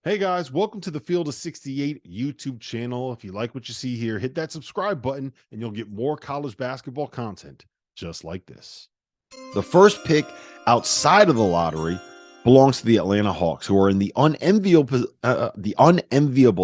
Hey guys, welcome to the Field of 68 YouTube channel. If you like what you see here, hit that subscribe button and you'll get more college basketball content just like this. The first pick outside of the lottery belongs to the Atlanta Hawks, who are in the unenviable,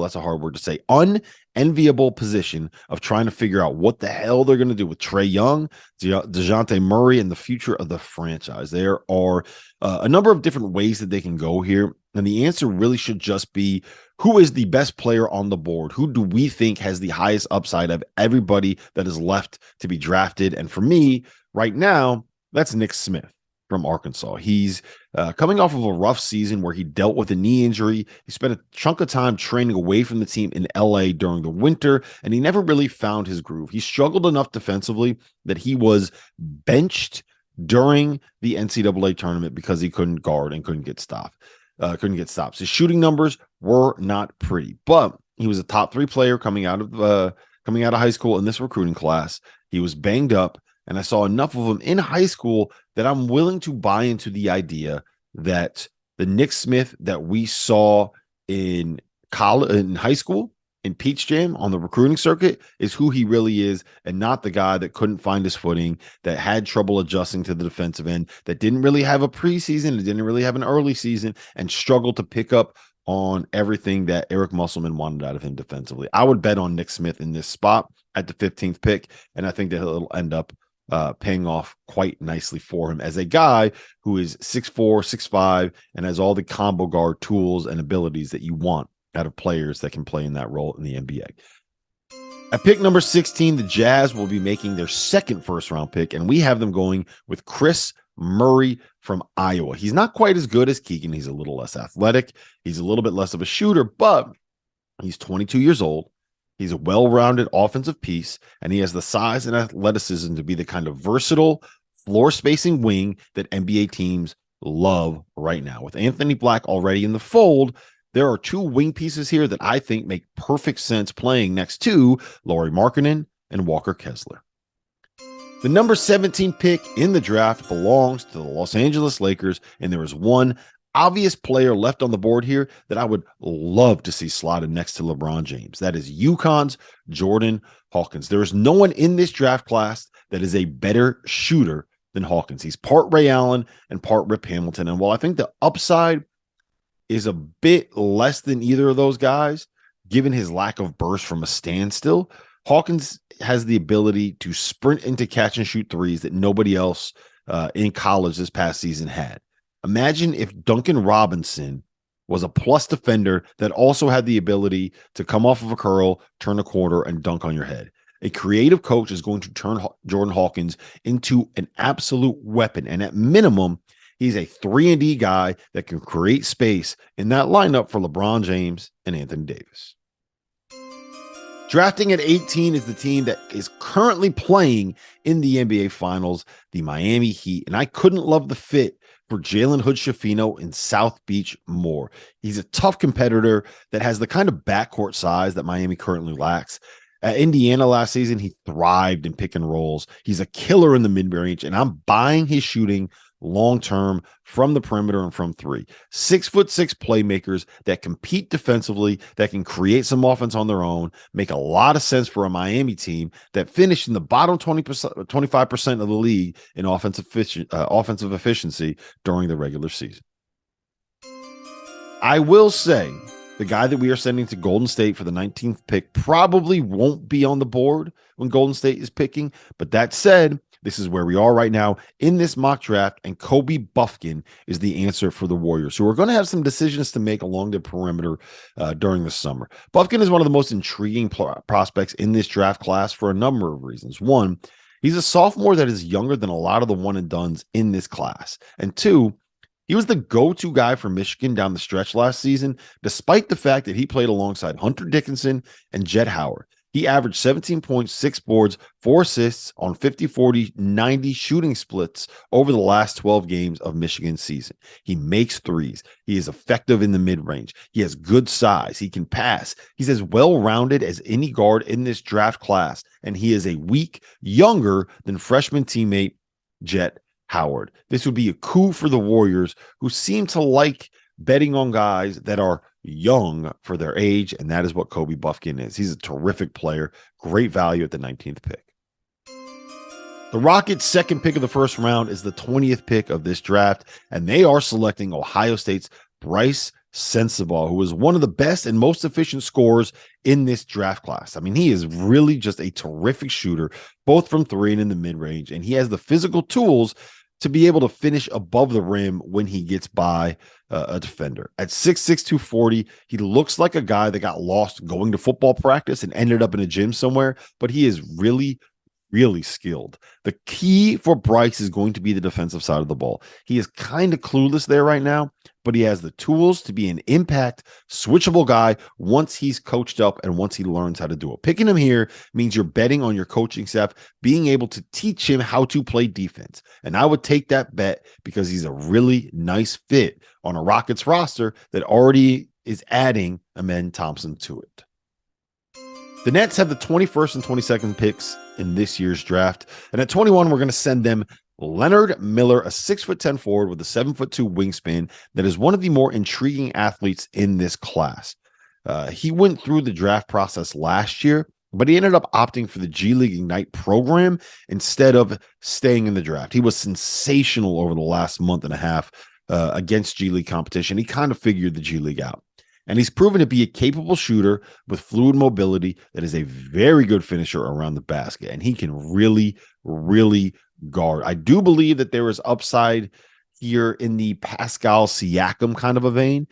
that's a hard word to say, unenviable position of trying to figure out what the hell they're going to do with Trae Young, DeJounte Murray, and the future of the franchise. There are a number of different ways that they can go here. And the answer really should just be, who is the best player on the board? Who do we think has the highest upside of everybody that is left to be drafted? And for me, right now, that's Nick Smith from Arkansas. He's coming off of a rough season where he dealt with a knee injury. He spent a chunk of time training away from the team in LA during the winter, and he never really found his groove. He struggled enough defensively that he was benched during the NCAA tournament because he couldn't guard and couldn't get stops. His shooting numbers were not pretty, but he was a top 3 player coming out of high school in this recruiting class. He was banged up, and I saw enough of him in high school that I'm willing to buy into the idea that the Nick Smith that we saw in high school, in Peach Jam on the recruiting circuit, is who he really is, and not the guy that couldn't find his footing, that had trouble adjusting to the defensive end, that didn't really have a preseason, that didn't really have an early season, and struggled to pick up on everything that Eric Musselman wanted out of him defensively. I would bet on Nick Smith in this spot at the 15th pick, and I think that he'll end up paying off quite nicely for him as a guy who is 6'4", 6'5", and has all the combo guard tools and abilities that you want out of players that can play in that role in the NBA. At pick number 16, the Jazz will be making their second first-round pick, and we have them going with Kris Murray from Iowa. He's not quite as good as Keegan. He's a little less athletic. He's a little bit less of a shooter, but he's 22 years old. He's a well-rounded offensive piece, and he has the size and athleticism to be the kind of versatile floor-spacing wing that NBA teams love right now. With Anthony Black already in the fold, there are 2 wing pieces here that I think make perfect sense playing next to Lauri Markkanen and Walker Kessler. The number 17 pick in the draft belongs to the Los Angeles Lakers, and there is one obvious player left on the board here that I would love to see slotted next to LeBron James. That is UConn's Jordan Hawkins. There is no one in this draft class that is a better shooter than Hawkins. He's part Ray Allen and part Rip Hamilton. And while I think the upside is a bit less than either of those guys, given his lack of burst from a standstill, Hawkins has the ability to sprint into catch and shoot threes that nobody else in college this past season had. Imagine if Duncan Robinson was a plus defender that also had the ability to come off of a curl, turn a corner, and dunk on your head. A creative coach is going to turn Jordan Hawkins into an absolute weapon. And at minimum, he's a 3-and-D guy that can create space in that lineup for LeBron James and Anthony Davis. Drafting at 18 is the team that is currently playing in the NBA Finals, the Miami Heat. And I couldn't love the fit for Jalen Hood-Schifino in South Beach more. He's a tough competitor that has the kind of backcourt size that Miami currently lacks. At Indiana last season, he thrived in pick and rolls. He's a killer in the mid-range, and I'm buying his shooting long-term from the perimeter and from 3. 6'6" playmakers that compete defensively, that can create some offense on their own, make a lot of sense for a Miami team that finished in the bottom 25% of the league in offensive efficiency during the regular season. I will say the guy that we are sending to Golden State for the 19th pick probably won't be on the board when Golden State is picking, but that said, this is where we are right now in this mock draft, and Kobe Bufkin is the answer for the Warriors, who are going to have some decisions to make along the perimeter during the summer. Bufkin is one of the most intriguing prospects in this draft class for a number of reasons. One, he's a sophomore that is younger than a lot of the one-and-dones in this class. And 2, he was the go-to guy for Michigan down the stretch last season, despite the fact that he played alongside Hunter Dickinson and Jett Howard. He averaged 17 points, 6 boards, 4 assists on 50, 40, 90 shooting splits over the last 12 games of Michigan's season. He makes threes. He is effective in the mid-range. He has good size. He can pass. He's as well-rounded as any guard in this draft class, and he is a week younger than freshman teammate Jett Howard. This would be a coup for the Warriors, who seem to like betting on guys that are young for their age, and that is what Kobe Bufkin is. He's a terrific player, great value at the 19th pick. The Rockets' second pick of the first round is the 20th pick of this draft, and they are selecting Ohio State's Bryce Sensabaugh, who is one of the best and most efficient scorers in this draft class. I mean, he is really just a terrific shooter, both from three and in the mid-range, and he has the physical tools to be able to finish above the rim when he gets by a defender. At 6'6", 240, he looks like a guy that got lost going to football practice and ended up in a gym somewhere, but he is really skilled. The key for Bryce is going to be the defensive side of the ball. He is kind of clueless there right now, but he has the tools to be an impact, switchable guy once he's coached up and once he learns how to do it. Picking him here means you're betting on your coaching staff being able to teach him how to play defense. And I would take that bet because he's a really nice fit on a Rockets roster that already is adding Amen Thompson to it. The Nets have the 21st and 22nd picks in this year's draft. And at 21, we're going to send them Leonard Miller, a 6'10" forward with a 7'2" wingspan that is one of the more intriguing athletes in this class. He went through the draft process last year, but he ended up opting for the G League Ignite program instead of staying in the draft. He was sensational over the last month and a half against G League competition. He kind of figured the G League out. And he's proven to be a capable shooter with fluid mobility that is a very good finisher around the basket. And he can really guard. I do believe that there is upside here in the Pascal Siakam kind of a vein.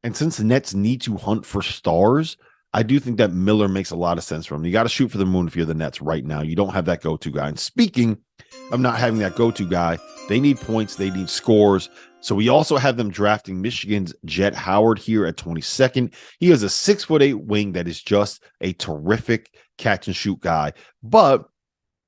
And since the Nets need to hunt for stars, I do think that Miller makes a lot of sense for him. You got to shoot for the moon if you're the Nets right now. You don't have that go-to guy. And speaking of not having that go-to guy, they need points. They need scores. So we also have them drafting Michigan's Jet Howard here at 22nd. He is a 6'8" wing that is just a terrific catch and shoot guy. But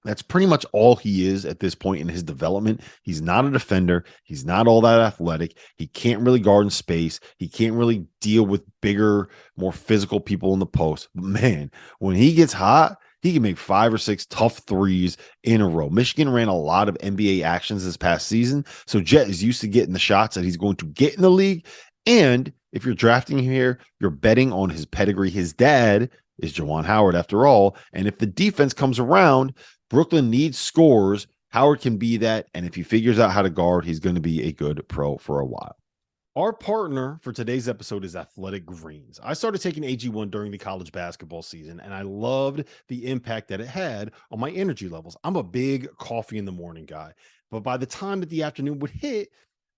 that's pretty much all he is at this point in his development. He's not a defender. He's not all that athletic. He can't really guard in space. He can't really deal with bigger, more physical people in the post. But man, when he gets hot, he can make 5 or 6 tough threes in a row. Michigan ran a lot of NBA actions this past season, so Jet is used to getting the shots that he's going to get in the league. And if you're drafting here, you're betting on his pedigree. His dad is Juwan Howard, after all. And if the defense comes around, Brooklyn needs scores. Howard can be that. And if he figures out how to guard, he's going to be a good pro for a while. Our partner for today's episode is Athletic Greens. I started taking AG1 during the college basketball season, and I loved the impact that it had on my energy levels. I'm a big coffee in the morning guy, but by the time that the afternoon would hit,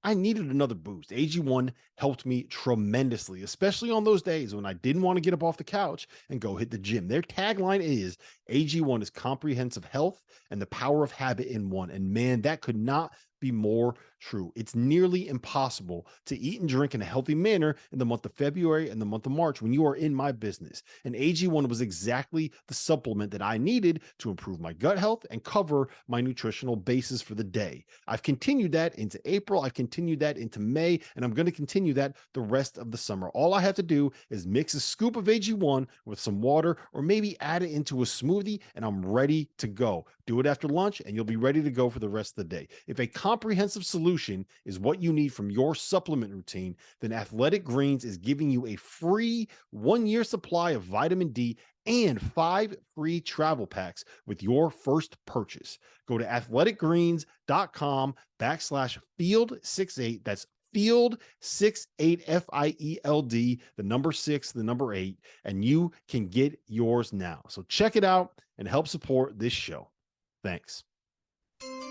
I needed another boost. AG1 helped me tremendously, especially on those days when I didn't want to get up off the couch and go hit the gym. Their tagline is AG1 is comprehensive health and the power of habit in one. And man, that could not be more true. It's nearly impossible to eat and drink in a healthy manner in the month of February and the month of March when you are in my business. And AG1 was exactly the supplement that I needed to improve my gut health and cover my nutritional basis for the day. I've continued that into April. I've continued that into May, and I'm going to continue that the rest of the summer. All I have to do is mix a scoop of AG1 with some water or maybe add it into a smoothie, and I'm ready to go. Do it after lunch, and you'll be ready to go for the rest of the day. If a comprehensive solution is what you need from your supplement routine, then Athletic Greens is giving you a free 1-year supply of vitamin D and 5 free travel packs with your first purchase. Go to athleticgreens.com/field68. That's field 68 FIELD, the number 6, the number 8, and you can get yours now. So check it out and help support this show. Thanks.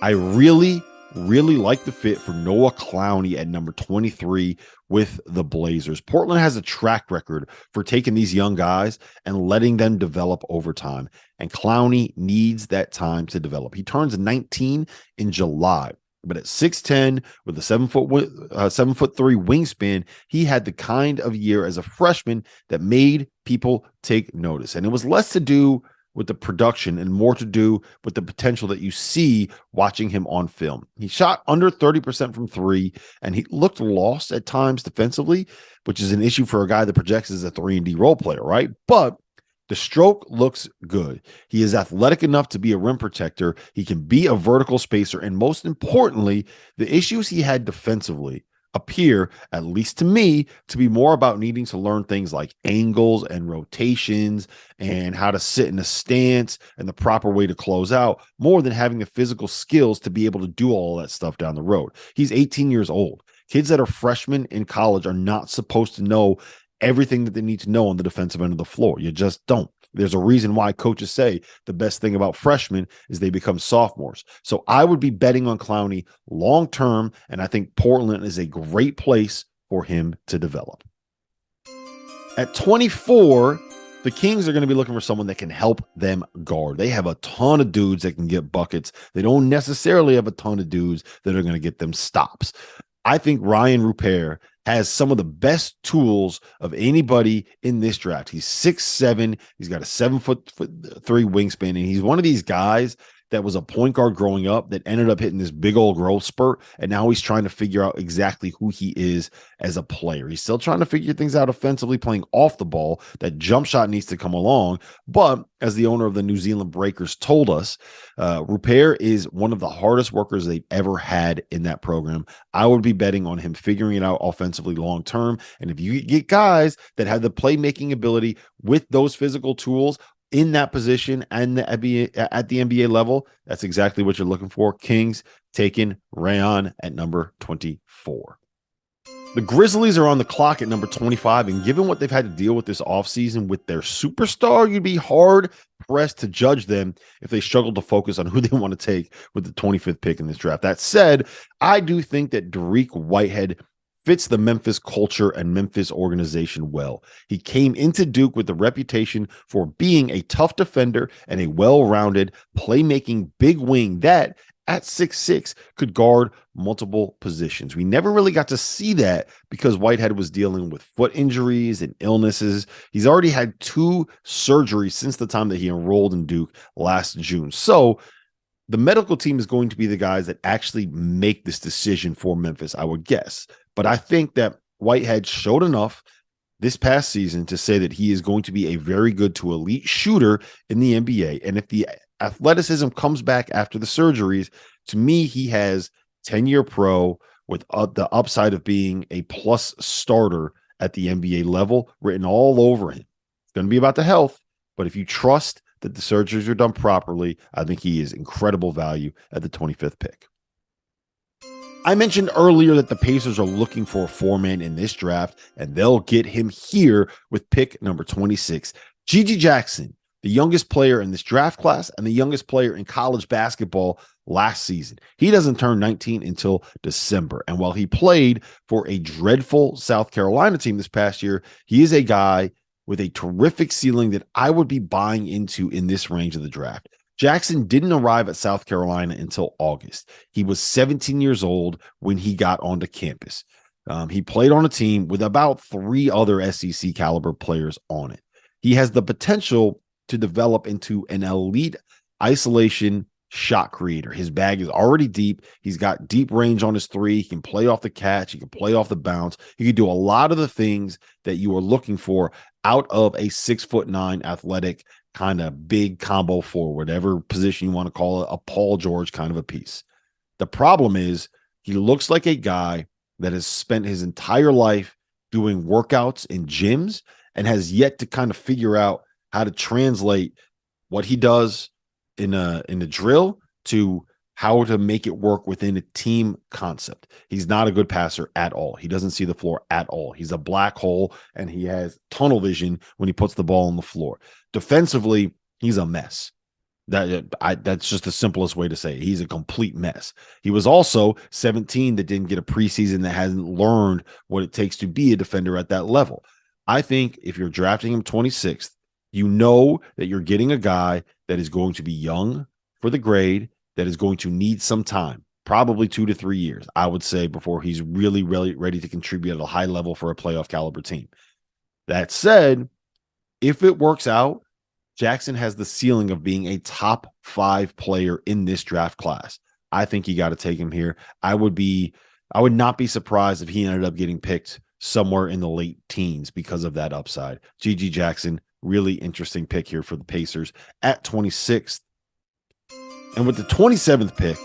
I really like the fit for Noah Clowney at number 23 with the Blazers. Portland has a track record for taking these young guys and letting them develop over time. And Clowney needs that time to develop. He turns 19 in July. But at 6'10", with a 7'3" wingspan, he had the kind of year as a freshman that made people take notice. And it was less to do with the production and more to do with the potential that you see watching him on film. He shot under 30% from three, and he looked lost at times defensively, which is an issue for a guy that projects as a 3-and-D role player, right? But the stroke looks good. He is athletic enough to be a rim protector. He can be a vertical spacer. And most importantly, the issues he had defensively appear, at least to me, to be more about needing to learn things like angles and rotations and how to sit in a stance and the proper way to close out, more than having the physical skills to be able to do all that stuff down the road. He's 18 years old. Kids that are freshmen in college are not supposed to know everything that they need to know on the defensive end of the floor. You just don't. There's a reason why coaches say the best thing about freshmen is they become sophomores. So I would be betting on Clowney long term, and I think Portland is a great place for him to develop. At 24, the Kings are going to be looking for someone that can help them guard. They have a ton of dudes that can get buckets. They don't necessarily have a ton of dudes that are going to get them stops. I think Rayan Rupert has some of the best tools of anybody in this draft. He's 6'7". He's got a 7'3" wingspan, and he's one of these guys that was a point guard growing up that ended up hitting this big old growth spurt, and now he's trying to figure out exactly who he is as a player. He's still trying to figure things out offensively, playing off the ball. That jump shot needs to come along, but as the owner of the New Zealand Breakers told us, Rupert is one of the hardest workers they've ever had in that program. I would be betting on him figuring it out offensively long term, and if you get guys that have the playmaking ability with those physical tools in that position and at the NBA level, that's exactly what you're looking for. Kings taking Rayan at number 24. The Grizzlies are on the clock at number 25, and given what they've had to deal with this offseason with their superstar, you'd be hard-pressed to judge them if they struggle to focus on who they want to take with the 25th pick in this draft. That said, I do think that Dariq Whitehead fits the Memphis culture and Memphis organization well. He came into Duke with the reputation for being a tough defender and a well-rounded playmaking big wing that at 6'6" could guard multiple positions. We never really got to see that because Whitehead was dealing with foot injuries and illnesses. He's already had 2 surgeries since the time that he enrolled in Duke last June. So the medical team is going to be the guys that actually make this decision for Memphis, I would guess. But I think that Whitehead showed enough this past season to say that he is going to be a very good to elite shooter in the NBA. And if the athleticism comes back after the surgeries, to me, he has 10-year pro with the upside of being a plus starter at the NBA level written all over him. It's going to be about the health, but if you trust that the surgeries are done properly, I think he is incredible value at the 25th pick. I mentioned earlier that the Pacers are looking for a 4-man in this draft, and they'll get him here with pick number 26. Gigi Jackson, the youngest player in this draft class and the youngest player in college basketball last season. He doesn't turn 19 until December. And while he played for a dreadful South Carolina team this past year, he is a guy with a terrific ceiling that I would be buying into in this range of the draft. Jackson didn't arrive at South Carolina until August. He was 17 years old when he got onto campus. He played on a team with about 3 other SEC caliber players on it. He has the potential to develop into an elite isolation shot creator. His bag is already deep. He's got deep range on his 3. He can play off the catch. He can play off the bounce. He can do a lot of the things that you are looking for out of a 6'9" athletic kind of big combo forward, whatever position you want to call it, a Paul George kind of a piece. The problem is he looks like a guy that has spent his entire life doing workouts in gyms and has yet to kind of figure out how to translate what he does in a drill to how to make it work within a team concept. He's not a good passer at all. He doesn't see the floor at all. He's a black hole, and he has tunnel vision when he puts the ball on the floor. Defensively, he's a mess. That's just the simplest way to say it. He's a complete mess. He was also 17 that didn't get a preseason, that hasn't learned what it takes to be a defender at that level. I think if you're drafting him 26th, you know that you're getting a guy that is going to be young for the grade, that is going to need some time, probably 2 to 3 years, I would say, before he's really, really ready to contribute at a high level for a playoff caliber team. That said, if it works out, Jackson has the ceiling of being a top 5 player in this draft class. I think you got to take him here. I would not be surprised if he ended up getting picked somewhere in the late teens because of that upside. Gigi Jackson, really interesting pick here for the Pacers at 26th. And with the 27th pick,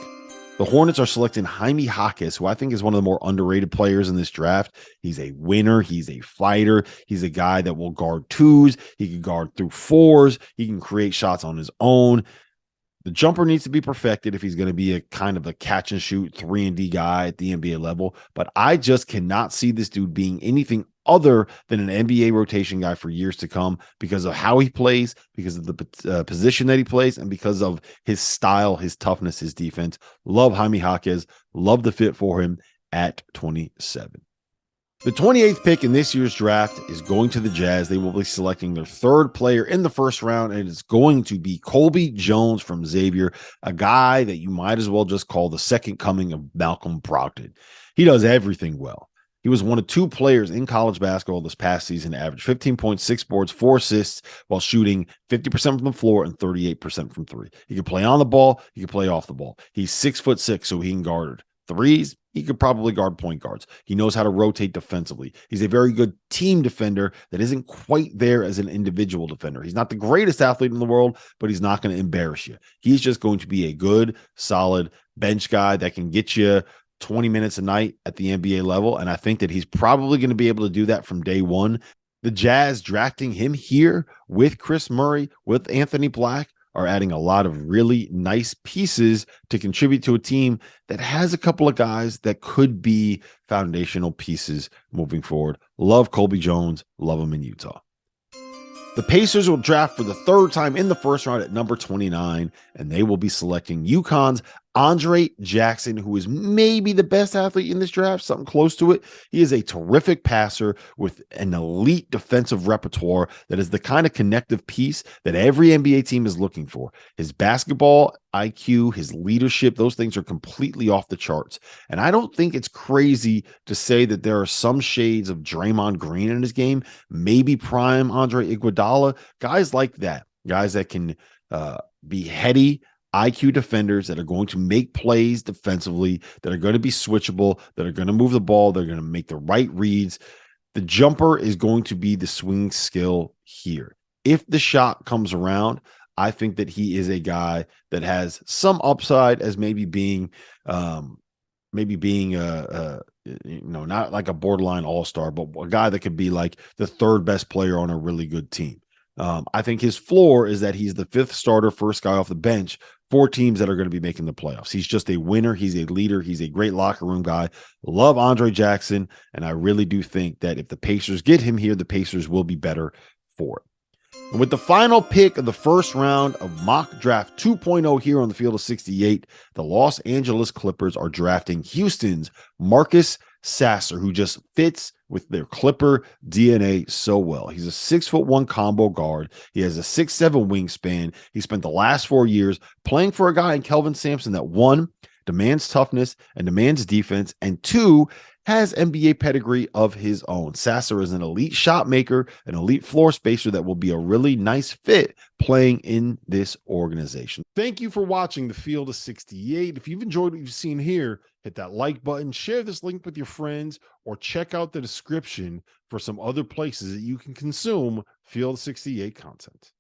The Hornets are selecting Jaime Jaquez, who I think is one of the more underrated players in this draft. He's a winner. He's a fighter. He's a guy that will guard twos. He can guard through fours. He can create shots on his own. The jumper needs to be perfected if he's going to be a kind of a catch and shoot 3-and-D guy at the NBA level. But I just cannot see this dude being anything other than an NBA rotation guy for years to come because of how he plays, because of the position that he plays, and because of his style, his toughness, his defense. Love Jaime Jaquez. Love the fit for him at 27. The 28th pick in this year's draft is going to the Jazz. They will be selecting their third player in the first round, and it's going to be Colby Jones from Xavier, a guy that you might as well just call the second coming of Malcolm Brogdon. He does everything well. He was one of two players in college basketball this past season to average 15.6 boards, 4 assists, while shooting 50% from the floor and 38% from three. He can play on the ball. He can play off the ball. He's 6'6", so he can guard threes. He could probably guard point guards. He knows how to rotate defensively. He's a very good team defender that isn't quite there as an individual defender. He's not the greatest athlete in the world, but he's not going to embarrass you. He's just going to be a good, solid bench guy that can get you 20 minutes a night at the NBA level. And I think that he's probably going to be able to do that from day one. The Jazz drafting him here with Kris Murray, with Anthony Black, are adding a lot of really nice pieces to contribute to a team that has a couple of guys that could be foundational pieces moving forward. Love Colby Jones. Love him in Utah. The Pacers will draft for the third time in the first round at number 29, and they will be selecting UConn's Andre Jackson, who is maybe the best athlete in this draft, something close to it. He is a terrific passer with an elite defensive repertoire that is the kind of connective piece that every NBA team is looking for. His basketball IQ, his leadership, those things are completely off the charts. And I don't think it's crazy to say that there are some shades of Draymond Green in his game, maybe prime Andre Iguodala, guys like that, guys that can be heady, IQ defenders that are going to make plays defensively, that are going to be switchable, that are going to move the ball, they're going to make the right reads. The jumper is going to be the swing skill here. If the shot comes around, I think that he is a guy that has some upside as maybe being not like a borderline all-star, but a guy that could be like the third best player on a really good team. I think his floor is that he's the fifth starter, first guy off the bench for teams that are going to be making the playoffs. He's just a winner. He's a leader. He's a great locker room guy. Love Andre Jackson, and I really do think that if the Pacers get him here, the Pacers will be better for it. And with the final pick of the first round of mock draft 2.0 here on the field of 68, the Los Angeles Clippers are drafting Houston's Marcus Sasser, who just fits with their Clipper DNA so well. He's a 6'1" combo guard. He has a 6'7" wingspan. He spent the last 4 years playing for a guy in Kelvin Sampson that, one, demands toughness and demands defense, and two, has NBA pedigree of his own. Sasser is an elite shot maker, an elite floor spacer that will be a really nice fit playing in this organization. Thank you for watching the Field of 68. If you've enjoyed what you've seen here, hit that like button, share this link with your friends, or check out the description for some other places that you can consume Field 68 content.